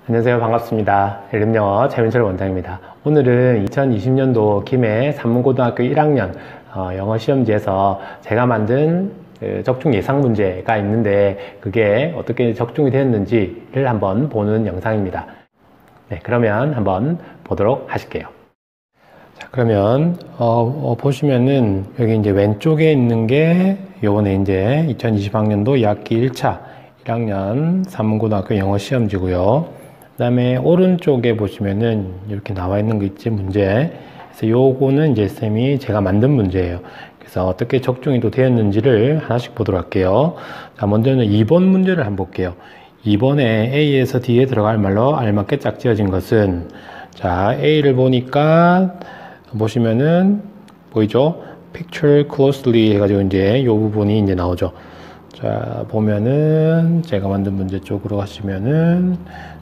안녕하세요. 반갑습니다. 이름영어 재민철 원장입니다. 오늘은 2020년도 김해 산문고등학교 1학년 영어 시험지에서 제가 만든 적중 예상 문제가 있는데 그게 어떻게 적중이 되었는지를 한번 보는 영상입니다. 네, 그러면 한번 보도록 하실게요. 자, 그러면 보시면은 여기 이제 왼쪽에 있는 게 요번에 이제 2020학년도 2학기 1차 1학년 산문고등학교 영어 시험지고요. 그 다음에 오른쪽에 보시면은 이렇게 나와 있는 거 있지, 문제. 그래서 요거는 이제 쌤이 제가 만든 문제예요. 그래서 어떻게 적중이 또 되었는지를 하나씩 보도록 할게요. 자, 먼저는 2번 문제를 한번 볼게요. 2번에 A에서 D에 들어갈 말로 알맞게 짝지어진 것은, 자, A를 보니까 보시면은 보이죠? Picture closely 해가지고 이제 요 부분이 이제 나오죠. 자, 보면은 제가 만든 문제 쪽으로 가시면은,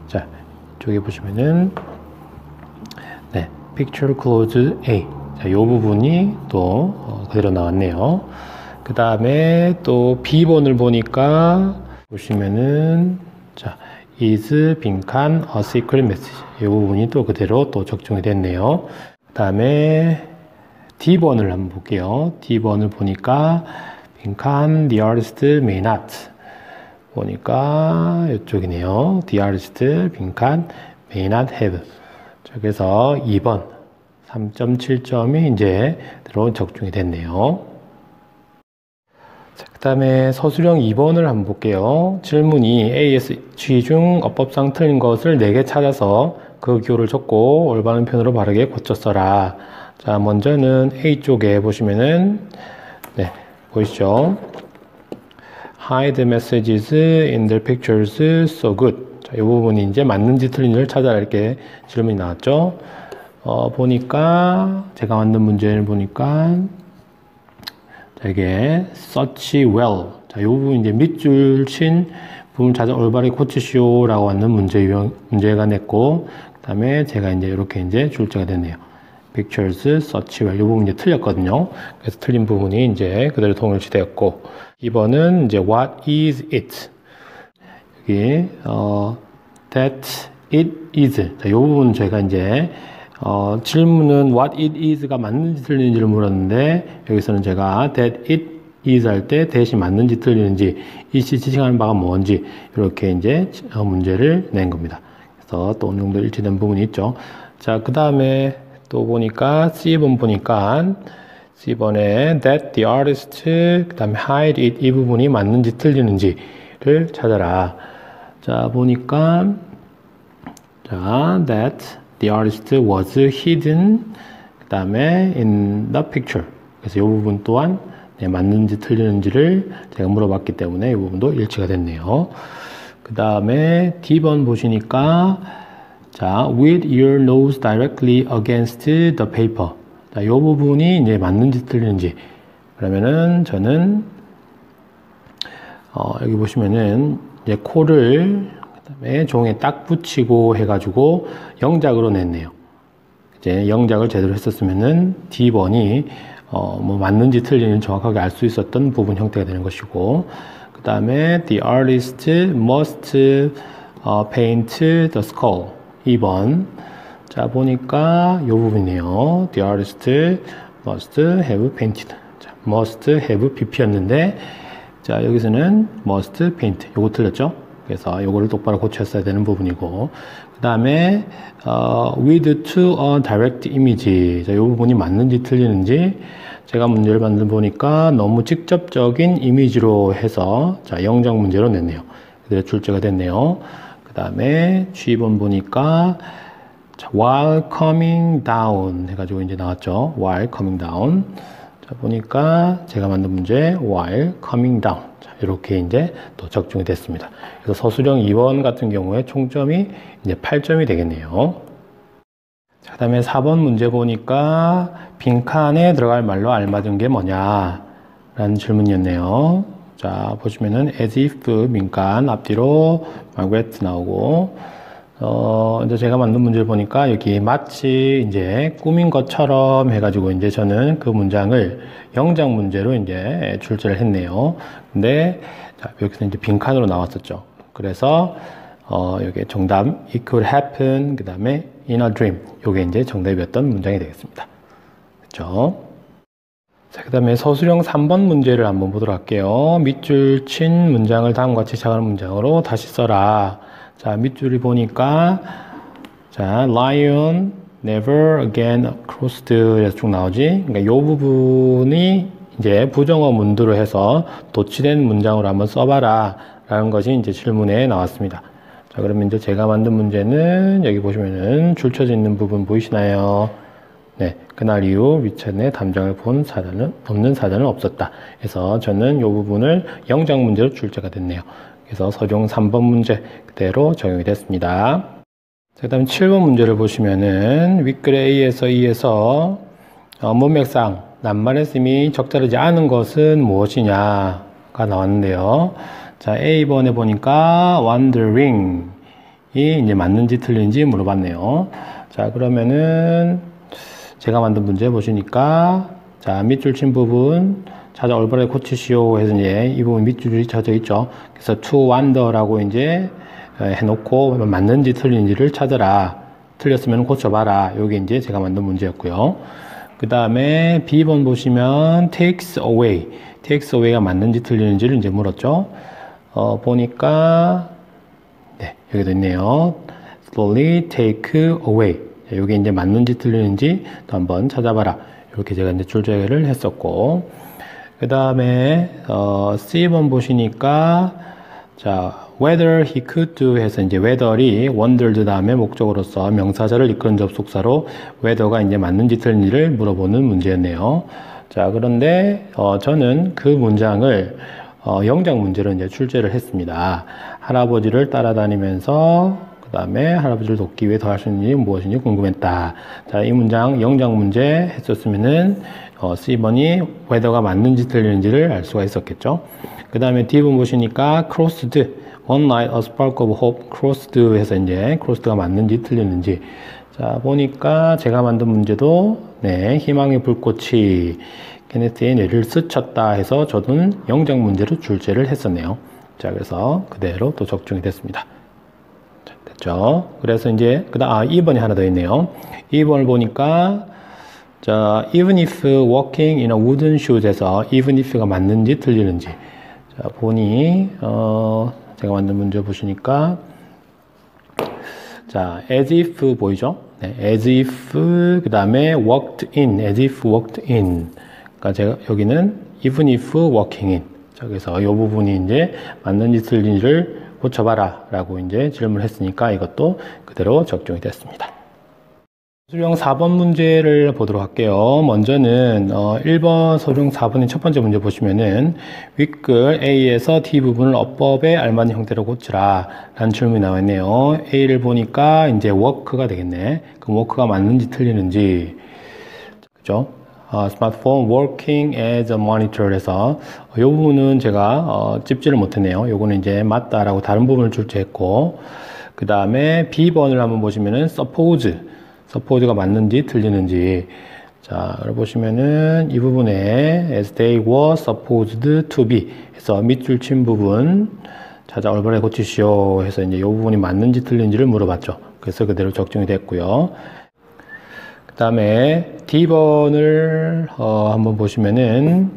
자, 저기 보시면은 네, Picture Close A. 자, 요 부분이 또 그대로 나왔네요. 그 다음에 또 B번을 보니까 보시면은 자, is 빈칸 a secret message. 이 부분이 또 그대로 또 적중이 됐네요. 그 다음에 D번을 한번 볼게요. D번을 보니까 빈칸 the artist may not. 보니까 이쪽이네요. The artist 빈칸 may not have. 자, 그래서 2번 3.7점이 이제 들어온 적중이 됐네요. 자, 그 다음에 서술형 2번을 한번 볼게요. 질문이 AS G 중 어법상 틀린 것을 4개 찾아서 그 기호를 적고 올바른 편으로 바르게 고쳐 써라. 자, 먼저는 A 쪽에 보시면은 네, 보이시죠? Hide messages in the pictures so good. 자, 이 부분이 이제 맞는지 틀린지를 찾아라 이렇게 질문이 나왔죠. 보니까 제가 만든 문제를 보니까 자, 이게 search well. 자, 이 부분 이제 밑줄 친 부분 찾아 올바르게 고치시오라고 하는 문제가 냈고, 그다음에 제가 이제 이렇게 이제 출제가 됐네요. Pictures search well. 이 부분 이제 틀렸거든요. 그래서 틀린 부분이 이제 그대로 통일치되었고, 2번은 이제 what is it? 여기 that it is. 자, 이 부분 제가 이제 질문은 what it is가 맞는지 틀리는지를 물었는데 여기서는 제가 that it is 할 때 that이 맞는지 틀리는지 it이 지칭하는 바가 뭔지 이렇게 이제 문제를 낸 겁니다. 그래서 또 어느 정도 일치된 부분이 있죠. 자, 그 다음에 또 보니까 C번 보니까 C번에 that the artist 그 다음에 hide it 이 부분이 맞는지 틀리는지를 찾아라. 자, 보니까 자, that the artist was hidden 그 다음에 in the picture. 그래서 이 부분 또한 네, 맞는지 틀리는지를 제가 물어봤기 때문에 이 부분도 일치가 됐네요. 그 다음에 D번 보시니까 자, with your nose directly against the paper. 자, 이 부분이 이제 맞는지 틀리는지. 그러면은 저는 여기 보시면은 이제 코를 그다음에 종에 딱 붙이고 해가지고 영작으로 냈네요. 이제 영작을 제대로 했었으면은 D번이 뭐 맞는지 틀리는지 정확하게 알 수 있었던 부분 형태가 되는 것이고, 그 다음에 the artist must paint the skull. 2번. 자, 보니까 이 부분이네요. The artist must have painted. 자, must have pp였는데, 자, 여기서는 must paint. 요거 틀렸죠? 그래서 요거를 똑바로 고쳤어야 되는 부분이고, 그 다음에, with to a direct image. 자, 요 부분이 맞는지 틀리는지, 제가 문제를 만들어 보니까 너무 직접적인 이미지로 해서, 자, 영작 문제로 냈네요. 그대로 출제가 됐네요. 그 다음에 G번 보니까, 자, while coming down 해가지고 이제 나왔죠. while coming down. 자, 보니까 제가 만든 문제 while coming down. 자, 이렇게 이제 또 적중이 됐습니다. 그래서 서술형 2번 같은 경우에 총점이 이제 8점이 되겠네요. 자, 그 다음에 4번 문제 보니까 빈칸에 들어갈 말로 알맞은 게 뭐냐 라는 질문이었네요. 자, 보시면은 as if 빈칸 앞뒤로 Margaret 나오고, 이제 제가 만든 문제를 보니까 여기 마치 이제 꾸민 것처럼 해가지고 이제 저는 그 문장을 영작 문제로 이제 출제를 했네요. 근데 자, 여기서 이제 빈칸으로 나왔었죠. 그래서 요게 정답, it could happen, 그 다음에 in a dream. 요게 이제 정답이었던 문장이 되겠습니다. 그렇죠? 자, 그 다음에 서술형 3번 문제를 한번 보도록 할게요. 밑줄 친 문장을 다음과 같이 시작하는 문장으로 다시 써라. 자, 밑줄이 보니까, 자, lion never again crossed 이래서 쭉 나오지. 그러니까 요 부분이 이제 부정어 문두로 해서 도치된 문장으로 한번 써봐라. 라는 것이 이제 질문에 나왔습니다. 자, 그러면 이제 제가 만든 문제는 여기 보시면은 줄 쳐져 있는 부분 보이시나요? 네, 그날 이후 위천의 담장을 본 사전은 없는 사전은 없었다. 그래서 저는 이 부분을 영장 문제로 출제가 됐네요. 그래서 서종 3번 문제 그대로 적용이 됐습니다. 그 다음에 7번 문제를 보시면은 윗글 A에서 E에서 문맥상 낱말의 쓰임이 적절하지 않은 것은 무엇이냐가 나왔는데요. 자, A번에 보니까 wondering이 이제 맞는지 틀린지 물어봤네요. 자, 그러면은 제가 만든 문제 보시니까, 자, 밑줄 친 부분 찾아 올바르게 고치시오 해서 이제 이 부분 밑줄이 쳐져 있죠. 그래서 to wonder라고 이제 해놓고 맞는지 틀린지를 찾아라. 틀렸으면 고쳐봐라. 요게 이제 제가 만든 문제였고요. 그 다음에 B번 보시면 takes away가 맞는지 틀리는지를 이제 물었죠. 보니까, 네, 여기도 있네요. slowly take away. 여기 이제 맞는지 틀리는지 또 한번 찾아봐라. 이렇게 제가 이제 출제를 했었고, 그 다음에, C번 보시니까, 자, whether he could do 해서 이제 whether이 wondered 다음에 목적으로서 명사절을 이끄는 접속사로 whether가 이제 맞는지 틀린지를 물어보는 문제였네요. 자, 그런데, 저는 그 문장을 영장 문제로 이제 출제를 했습니다. 할아버지를 따라다니면서 그 다음에 할아버지를 돕기 위해 더 할 수 있는 일이 무엇인지 궁금했다. 자, 이 문장 영장 문제 했었으면은 C번이 whether가 맞는지 틀리는지를 알 수가 있었겠죠. 그 다음에 D번 보시니까 crossed, one night a spark of hope, crossed 해서 이제 crossed가 맞는지 틀리는지. 자, 보니까 제가 만든 문제도 네, 희망의 불꽃이 케네스의 뇌를 스쳤다 해서 저는 영장 문제로 출제를 했었네요. 자, 그래서 그대로 또 적중이 됐습니다. 자, 됐죠? 그래서 이제 그다음 2번이 하나 더 있네요. 2번을 보니까 자, even if walking in a wooden shoes에서 even if가 맞는지 틀리는지. 자, 보니 제가 만든 문제 보시니까 자, as if 보이죠? 네, as if 그 다음에 walked in, as if walked in. 그러니까 제가 여기는 even if walking in. 자, 그래서 이 부분이 이제 맞는지 틀린지를 고쳐봐라 라고 이제 질문을 했으니까 이것도 그대로 적용이 됐습니다. 서술형 4번 문제를 보도록 할게요. 먼저는 1번 서술형 4번의 첫 번째 문제 보시면은 윗글 A에서 D 부분을 어법에 알맞은 형태로 고치라 라는 질문이 나와 있네요. A를 보니까 이제 work가 되겠네. 그 work가 맞는지 틀리는지. 그죠? 스마트폰 working as a monitor 해서 이 부분은 제가 찝지를 못했네요. 요거는 이제 맞다라고 다른 부분을 출제했고, 그 다음에 B번을 한번 보시면은 suppose가 맞는지 틀리는지. 자, 보시면은 이 부분에 as they were supposed to be 해서 밑줄 친 부분 찾아 올바르게 고치시오 해서 이제 이 부분이 맞는지 틀린지를 물어봤죠. 그래서 그대로 적중이 됐고요. 그 다음에 D번을 한번 보시면은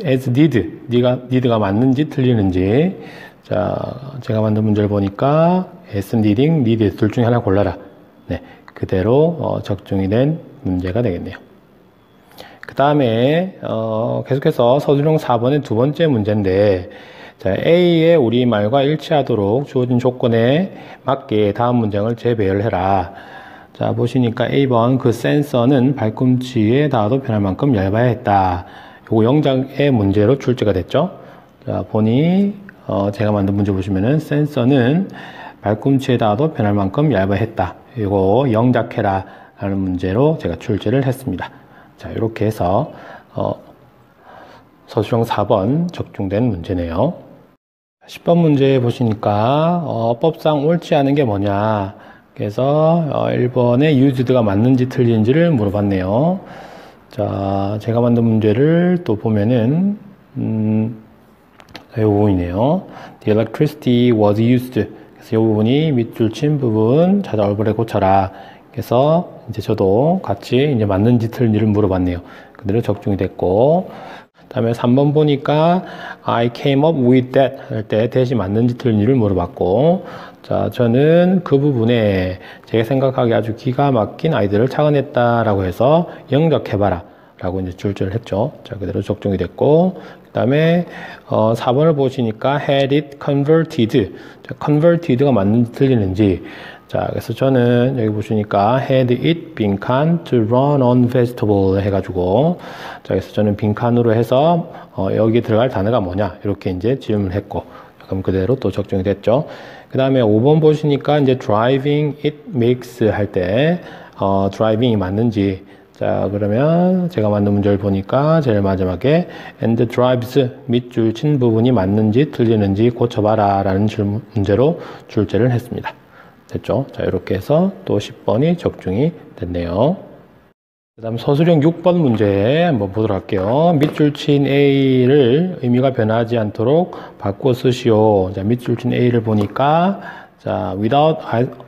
as need가 맞는지 틀리는지. 자, 제가 만든 문제를 보니까 as needing, need 둘 중에 하나 골라라. 네, 그대로 적중이 된 문제가 되겠네요. 그 다음에 계속해서 서술형 4번의 두 번째 문제인데, 자, A의 우리말과 일치하도록 주어진 조건에 맞게 다음 문장을 재배열을 해라. 자, 보시니까 A번 그 센서는 발꿈치에 닿아도 변할 만큼 얇아야 했다. 요거 영장의 문제로 출제가 됐죠. 자, 보니 제가 만든 문제 보시면은 센서는 발꿈치에 닿아도 변할 만큼 얇아야 했다. 요거 영작해라 라는 문제로 제가 출제를 했습니다. 자, 이렇게 해서 서술형 4번 적중된 문제네요. 10번 문제 보시니까 어법상 옳지 않은 게 뭐냐. 그래서 1번에 used가 맞는지 틀린지를 물어봤네요. 자, 제가 만든 문제를 또 보면은 이 부분이네요. The electricity was used. 그래서 이 부분이 밑줄 친 부분 찾아 얼굴에 고쳐라. 그래서 이제 저도 같이 이제 맞는지 틀린지를 물어봤네요. 그대로 적중이 됐고, 다음에 3번 보니까 I came up with that 할 때 대시 맞는지 틀린지를 물어봤고, 자, 저는 그 부분에 제가 생각하기에 아주 기가 막힌 아이디어를 착안했다라고 해서 영작해봐라 라고 이제 줄제를 했죠. 자, 그대로 적중이 됐고, 그 다음에 4번을 보시니까 had it converted. 자, converted가 맞는지 틀리는지. 자, 그래서 저는 여기 보시니까 had it 빈칸 to run on vegetable 해가지고, 자, 그래서 저는 빈칸으로 해서 여기 들어갈 단어가 뭐냐 이렇게 이제 질문을 했고, 그럼 그대로 또 적중이 됐죠. 그 다음에 5번 보시니까 이제 driving it makes 할 때 driving이 맞는지. 자, 그러면 제가 만든 문제를 보니까 제일 마지막에 and drives 밑줄 친 부분이 맞는지 틀리는지 고쳐봐라 라는 문제로 출제를 했습니다. 됐죠? 자, 이렇게 해서 또 10번이 적중이 됐네요. 그 다음 서술형 6번 문제 한번 보도록 할게요. 밑줄 친 A를 의미가 변하지 않도록 바꿔 쓰시오. 자, 밑줄 친 A를 보니까 자, without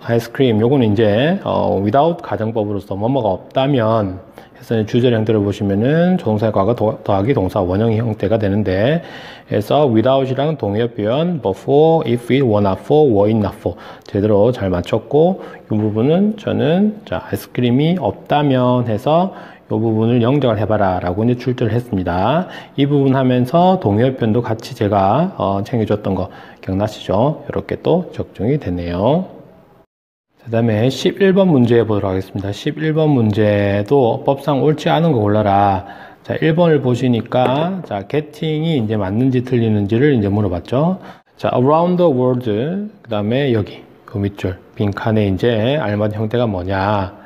ice cream 요거는 이제 without 가정법으로서 뭐뭐가 없다면 해서 주절 형태를 보시면은 조동사의 과거 더하기 동사 원형 형태가 되는데, 그래서 without이랑 동의어 표현 before, if it were not for, were it not for 제대로 잘 맞췄고, 이 부분은 저는 자, 아이스크림이 없다면 해서 이 부분을 영작을 해봐라 라고 이제 출제를 했습니다. 이 부분 하면서 동의어 표현도 같이 제가 챙겨줬던 거 기억나시죠? 이렇게 또 적중이 됐네요. 그 다음에 11번 문제 보도록 하겠습니다. 11번 문제도 법상 옳지 않은 거 골라라. 자, 1번을 보시니까, 자, getting이 이제 맞는지 틀리는지를 이제 물어봤죠. 자, around the world, 그 다음에 여기, 요 밑줄, 빈칸에 이제 알맞은 형태가 뭐냐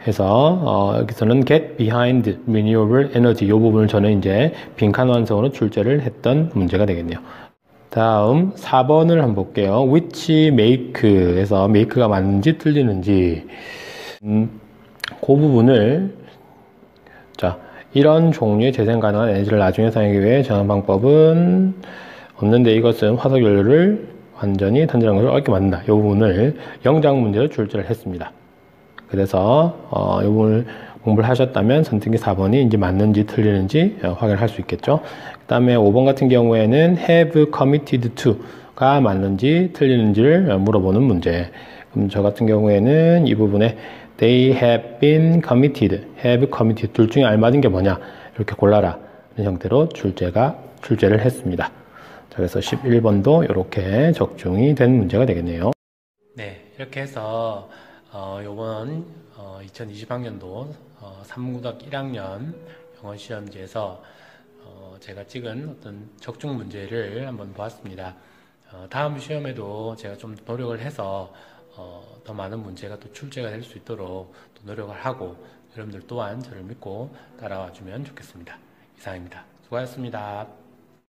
해서, 여기서는 get behind renewable energy, 요 부분을 저는 이제 빈칸 완성으로 출제를 했던 문제가 되겠네요. 다음 4번을 한번 볼게요. which make 에서 make가 맞는지 틀리는지 그 부분을 자, 이런 종류의 재생 가능한 에너지를 나중에 사용하기 위해 정한 방법은 없는데 이것은 화석 연료를 완전히 단절한 것을 얻게 만든다. 이 부분을 영작 문제로 출제를 했습니다. 그래서 이 부분을 공부를 하셨다면 선택이 4번이 이제 맞는지 틀리는지 확인할 수 있겠죠. 그 다음에 5번 같은 경우에는 have committed to가 맞는지 틀리는지를 물어보는 문제. 그럼 저 같은 경우에는 이 부분에 they have been committed, have committed 둘 중에 알맞은 게 뭐냐 이렇게 골라라 이런 형태로 출제를 했습니다. 자, 그래서 11번도 이렇게 적중이 된 문제가 되겠네요. 네, 이렇게 해서 이번 2020학년도 3고등학교 1학년 영어 시험지에서 제가 찍은 어떤 적중 문제를 한번 보았습니다. 다음 시험에도 제가 좀 노력을 해서 더 많은 문제가 또 출제가 될 수 있도록 또 노력을 하고 여러분들 또한 저를 믿고 따라와 주면 좋겠습니다. 이상입니다. 수고하셨습니다.